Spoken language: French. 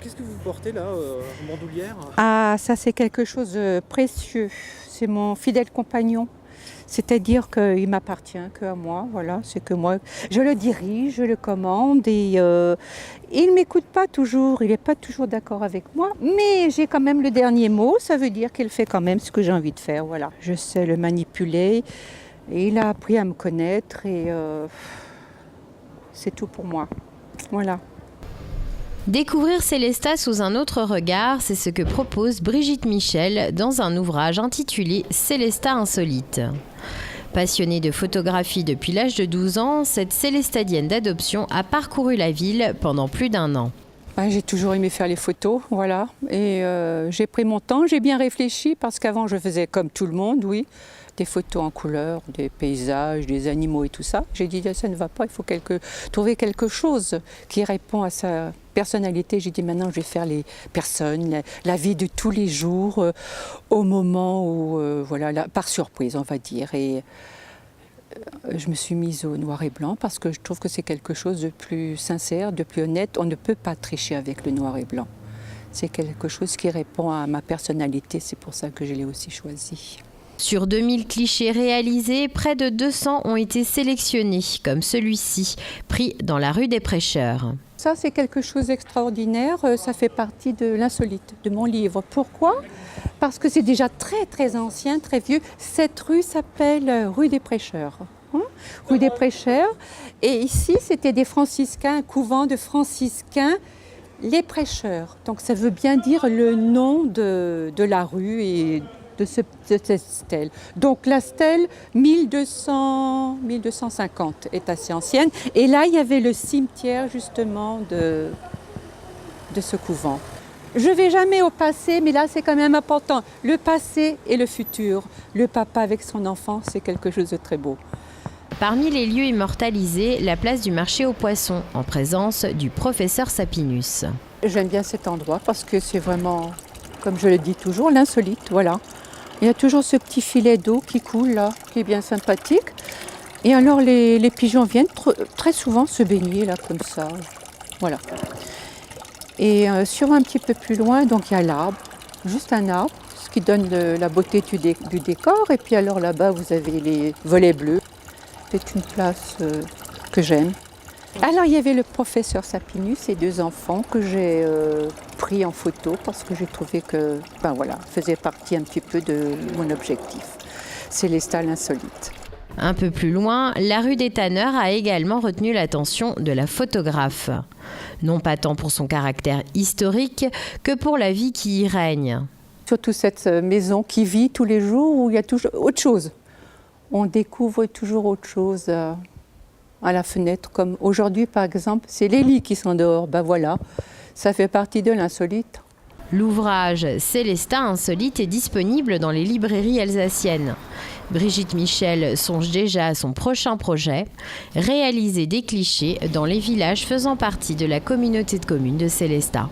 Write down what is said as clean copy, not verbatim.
Qu'est-ce que vous portez là, en bandoulière? Ah, ça c'est quelque chose de précieux. C'est mon fidèle compagnon. C'est-à-dire qu'il m'appartient qu'à moi, voilà, c'est que moi. Je le dirige, je le commande et il ne m'écoute pas toujours, il n'est pas toujours d'accord avec moi, mais j'ai quand même le dernier mot, ça veut dire qu'il fait quand même ce que j'ai envie de faire, voilà. Je sais le manipuler et il a appris à me connaître et c'est tout pour moi, voilà. Découvrir Célestat sous un autre regard, c'est ce que propose Brigitte Michel dans un ouvrage intitulé Célestat insolite. Passionnée de photographie depuis l'âge de 12 ans, cette célestadienne d'adoption a parcouru la ville pendant plus d'1 an. J'ai toujours aimé faire les photos, voilà. Et j'ai pris mon temps, j'ai bien réfléchi parce qu'avant je faisais comme tout le monde, oui, des photos en couleur, des paysages, des animaux et tout ça. J'ai dit ça ne va pas, il faut trouver quelque chose qui répond à sa personnalité. J'ai dit maintenant je vais faire les personnes, la vie de tous les jours, au moment où, voilà, par surprise on va dire. Et je me suis mise au noir et blanc parce que je trouve que c'est quelque chose de plus sincère, de plus honnête. On ne peut pas tricher avec le noir et blanc. C'est quelque chose qui répond à ma personnalité, c'est pour ça que je l'ai aussi choisi. Sur 2000 clichés réalisés, près de 200 ont été sélectionnés, comme celui-ci, pris dans la rue des Prêcheurs. Ça, c'est quelque chose d'extraordinaire. Ça fait partie de l'insolite de mon livre. Pourquoi ? Parce que c'est déjà très, très ancien, très vieux. Cette rue s'appelle rue des Prêcheurs. Rue des Prêcheurs. Et ici, c'était des franciscains, un couvent de franciscains, les Prêcheurs. Donc ça veut bien dire le nom de la rue et de cette stèle. Donc la stèle 1250 est assez ancienne. Et là, il y avait le cimetière justement de ce couvent. Je ne vais jamais au passé, mais là c'est quand même important. Le passé et le futur. Le papa avec son enfant, c'est quelque chose de très beau. Parmi les lieux immortalisés, la place du marché aux poissons, en présence du professeur Sapinus. J'aime bien cet endroit parce que c'est vraiment, comme je le dis toujours, l'insolite, voilà. Il y a toujours ce petit filet d'eau qui coule là, qui est bien sympathique. Et alors les pigeons viennent très souvent se baigner là comme ça, voilà. Et sur un petit peu plus loin, donc il y a l'arbre, juste un arbre, ce qui donne la beauté du décor. Et puis alors là-bas, vous avez les volets bleus. C'est une place que j'aime. Alors il y avait le professeur Sapinus et 2 enfants que j'ai pris en photo parce que j'ai trouvé que, faisait partie un petit peu de mon objectif. Célestat l'insolite. Un peu plus loin, la rue des Tanneurs a également retenu l'attention de la photographe. Non pas tant pour son caractère historique que pour la vie qui y règne. Surtout cette maison qui vit tous les jours où il y a toujours autre chose. On découvre toujours autre chose à la fenêtre. Comme aujourd'hui par exemple, c'est les lits qui sont dehors. Voilà, ça fait partie de l'insolite. L'ouvrage Célestat insolite est disponible dans les librairies alsaciennes. Brigitte Michel songe déjà à son prochain projet, réaliser des clichés dans les villages faisant partie de la communauté de communes de Célestat.